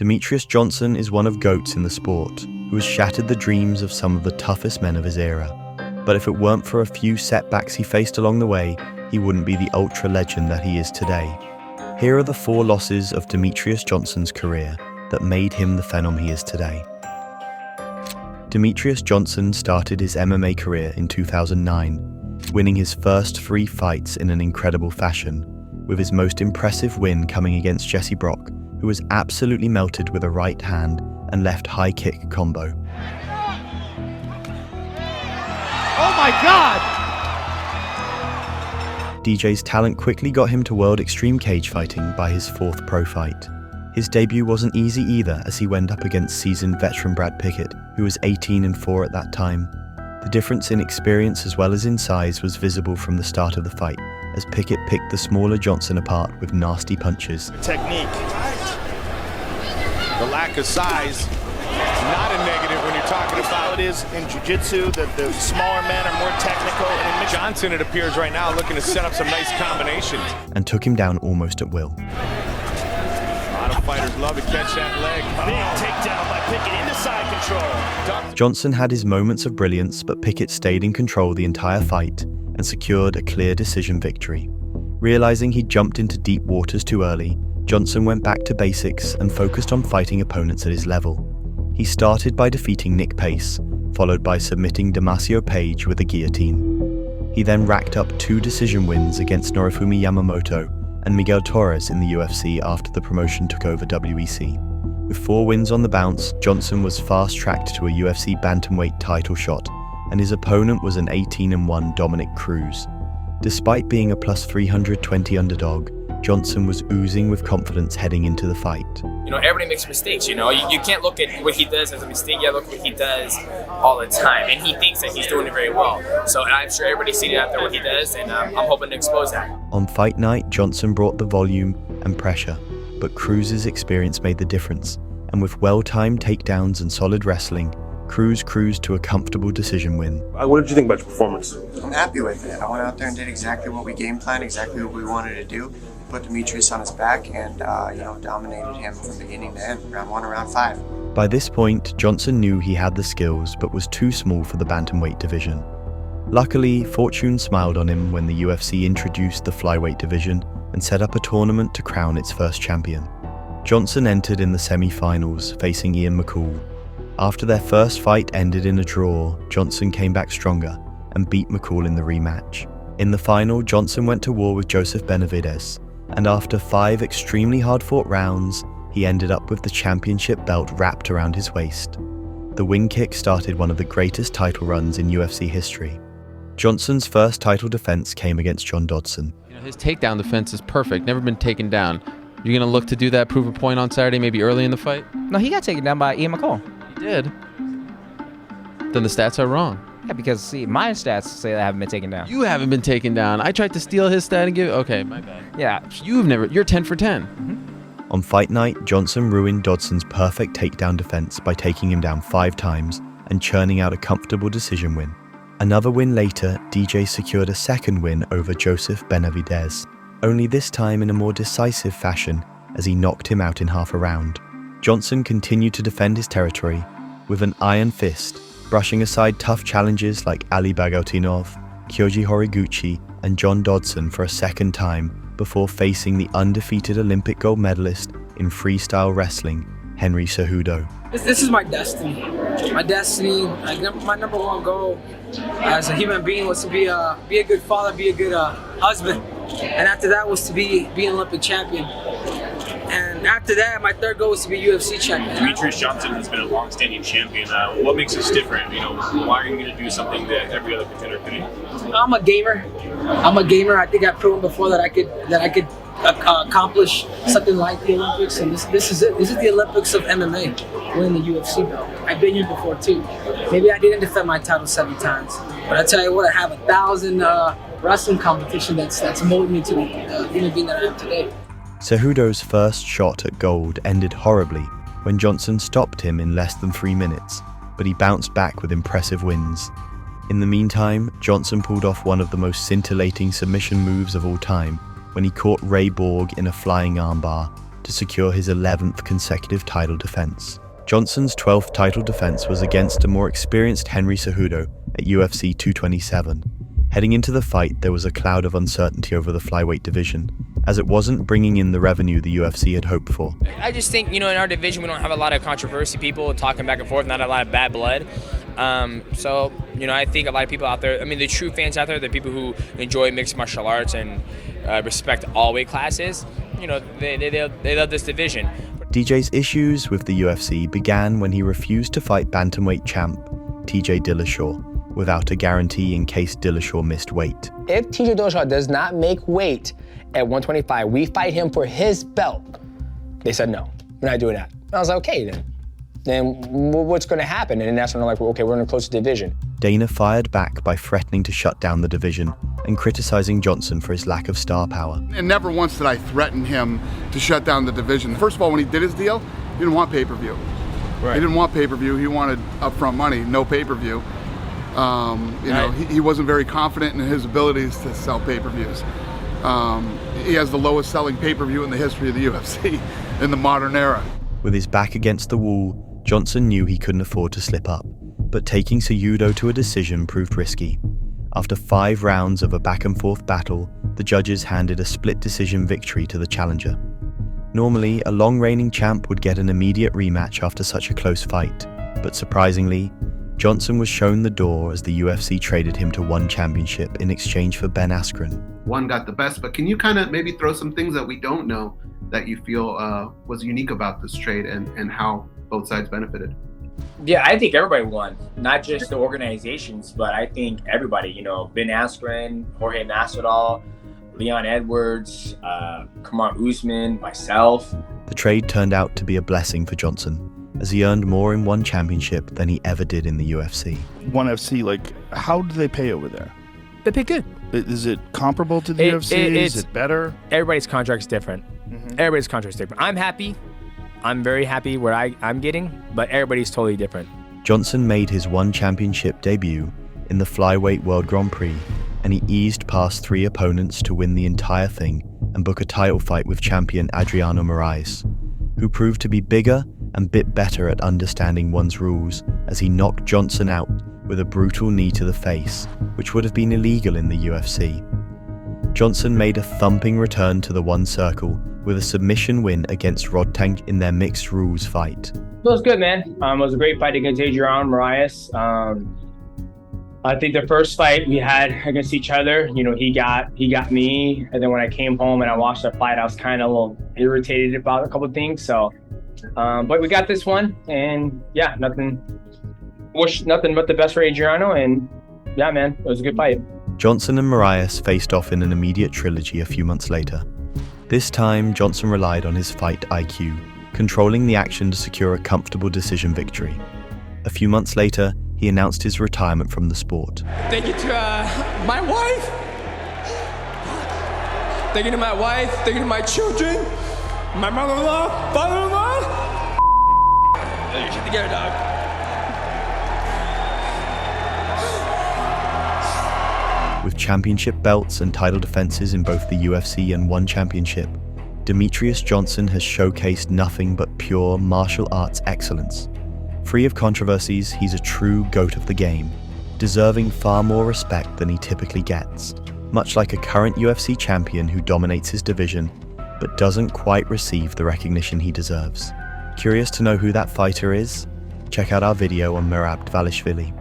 Demetrious Johnson is one of GOATs in the sport, who has shattered the dreams of some of the toughest men of his era. But if it weren't for a few setbacks he faced along the way, he wouldn't be the ultra legend that he is today. Here are the 4 losses of Demetrious Johnson's career that made him the phenom he is today. Demetrious Johnson started his MMA career in 2009, winning his first 3 fights in an incredible fashion, with his most impressive win coming against Jesse Brock, who was absolutely melted with a right hand and left high kick combo. Oh my God! DJ's talent quickly got him to World Extreme Cage Fighting by his 4th pro fight. His debut wasn't easy either, as he went up against seasoned veteran Brad Pickett, who was 18-4 at that time. The difference in experience as well as in size was visible from the start of the fight, as Pickett picked the smaller Johnson apart with nasty punches. Technique. The lack of size, not a negative when you're talking about it is in jiu-jitsu, that the smaller men are more technical. And Johnson, it appears right now, looking to set up some nice combinations. And took him down almost at will. A lot of fighters love to catch that leg. Big takedown by Pickett into side control. Johnson had his moments of brilliance, but Pickett stayed in control the entire fight and secured a clear decision victory. Realizing he jumped into deep waters too early, Johnson went back to basics and focused on fighting opponents at his level. He started by defeating Nick Pace, followed by submitting Damasio Page with a guillotine. He then racked up 2 decision wins against Norifumi Yamamoto and Miguel Torres in the UFC after the promotion took over WEC. With 4 wins on the bounce, Johnson was fast-tracked to a UFC bantamweight title shot, and his opponent was an 18-1 Dominic Cruz. Despite being a plus 320 underdog, Johnson was oozing with confidence heading into the fight. You know, everybody makes mistakes, you know. You can't look at what he does as a mistake. You look at what he does all the time. And he thinks that he's doing it very well. So I'm sure everybody's seen it out there what he does, and I'm hoping to expose that. On fight night, Johnson brought the volume and pressure, but Cruz's experience made the difference. And with well-timed takedowns and solid wrestling, Cruz cruised to a comfortable decision win. What did you think about your performance? I'm happy with it. I went out there and did exactly what we game planned, exactly what we wanted to do. Put Demetrious on his back and dominated him from beginning to end, round 1 to round 5. By this point, Johnson knew he had the skills, but was too small for the bantamweight division. Luckily, fortune smiled on him when the UFC introduced the flyweight division and set up a tournament to crown its first champion. Johnson entered in the semi-finals, facing Ian McCall. After their first fight ended in a draw, Johnson came back stronger and beat McCall in the rematch. In the final, Johnson went to war with Joseph Benavidez, and after 5 extremely hard-fought rounds, he ended up with the championship belt wrapped around his waist. The wing kick started one of the greatest title runs in UFC history. Johnson's first title defense came against John Dodson. You know, his takedown defense is perfect, never been taken down. You're going to look to do that, prove a point on Saturday, maybe early in the fight? No, he got taken down by Ian McCall. He did. Then the stats are wrong. Yeah, because, see, my stats say that I haven't been taken down. You haven't been taken down. I tried to steal his stat and give it. Okay, my bad. Yeah. You're 10 for 10. Mm-hmm. On fight night, Johnson ruined Dodson's perfect takedown defense by taking him down 5 times and churning out a comfortable decision win. Another win later, DJ secured a second win over Joseph Benavidez, only this time in a more decisive fashion as he knocked him out in half a round. Johnson continued to defend his territory with an iron fist, brushing aside tough challenges like Ali Bagautinov, Kyoji Horiguchi, and John Dodson for a second time before facing the undefeated Olympic gold medalist in freestyle wrestling, Henry Cejudo. This is my destiny. My destiny, my number one goal as a human being was to be a good father, be a good husband. And after that was to be an Olympic champion. And after that, my third goal was to be UFC champion. Demetrious Johnson has been a long-standing champion. What makes us different? You know, why are you going to do something that every other contender couldn't? I'm a gamer. I think I've proven before that I could accomplish something like the Olympics, and this is it. This is the Olympics of MMA, winning the UFC belt. I've been here before too. Maybe I didn't defend my title 7 times, but I tell you what, I have 1,000 wrestling competition that's molded me to the human being that I am today. Cejudo's first shot at gold ended horribly when Johnson stopped him in less than 3 minutes, but he bounced back with impressive wins. In the meantime, Johnson pulled off one of the most scintillating submission moves of all time when he caught Ray Borg in a flying armbar to to secure his 11th consecutive title defense. Johnson's 12th title defense was against a more experienced Henry Cejudo at UFC 227. Heading into the fight, there was a cloud of uncertainty over the flyweight division, as it wasn't bringing in the revenue the UFC had hoped for. I just think, in our division, we don't have a lot of controversy, people talking back and forth, not a lot of bad blood. So, I think a lot of people out there, the true fans out there, the people who enjoy mixed martial arts and respect all weight classes, they love this division. DJ's issues with the UFC began when he refused to fight bantamweight champ TJ Dillashaw without a guarantee in case Dillashaw missed weight. If TJ Dillashaw does not make weight at 125, we fight him for his belt. They said, no, we're not doing that. And I was like, okay, then what's going to happen? And that's when I'm like, okay, we're going to close the division. Dana fired back by threatening to shut down the division and criticizing Johnson for his lack of star power. And never once did I threaten him to shut down the division. First of all, when he did his deal, he didn't want pay-per-view. Right. He didn't want pay-per-view. He wanted upfront money, no pay-per-view. He wasn't very confident in his abilities to sell pay-per-views. He has the lowest selling pay-per-view in the history of the UFC in the modern era. With his back against the wall, Johnson knew he couldn't afford to slip up, but taking Cejudo to a decision proved risky. After 5 rounds of a back-and-forth battle, the judges handed a split decision victory to the challenger. Normally, a long-reigning champ would get an immediate rematch after such a close fight, but surprisingly, Johnson was shown the door as the UFC traded him to one championship in exchange for Ben Askren. One got the best, but can you kind of maybe throw some things that we don't know that you feel was unique about this trade and how both sides benefited? Yeah, I think everybody won, not just the organizations, but I think everybody, Ben Askren, Jorge Masvidal, Leon Edwards, Kamaru Usman, myself. The trade turned out to be a blessing for Johnson, as he earned more in one championship than he ever did in the UFC. ONE FC, how do they pay over there? They pay good. Is it comparable to the UFC? Is it better? Everybody's contract's different. Everybody's contract's different. I'm happy. I'm very happy where I'm getting, but everybody's totally different. Johnson made his one championship debut in the Flyweight World Grand Prix, and he eased past 3 opponents to win the entire thing and book a title fight with champion Adriano Moraes, who proved to be bigger and bit better at understanding one's rules as he knocked Johnson out with a brutal knee to the face, which would have been illegal in the UFC. Johnson made a thumping return to the one circle with a submission win against Rodtank in their mixed rules fight. It was good, man. It was a great fight against Adriano Moraes. I think the first fight we had against each other, he got me, and then when I came home and I watched the fight, I was kind of a little irritated about a couple of things. So, but we got this one, and yeah, nothing but the best for Adriano, and yeah, man, it was a good fight. Johnson and Moraes faced off in an immediate trilogy a few months later. This time, Johnson relied on his fight IQ, controlling the action to secure a comfortable decision victory. A few months later, he announced his retirement from the sport. Thank you to my wife. Thank you to my wife. Thank you to my children. My mother-in-law, father-in-law. Get your shit together, dog. With championship belts and title defenses in both the UFC and ONE Championship, Demetrious Johnson has showcased nothing but pure martial arts excellence. Free of controversies, he's a true GOAT of the game, deserving far more respect than he typically gets, much like a current UFC champion who dominates his division, but doesn't quite receive the recognition he deserves. Curious to know who that fighter is? Check out our video on Merab Dvalishvili.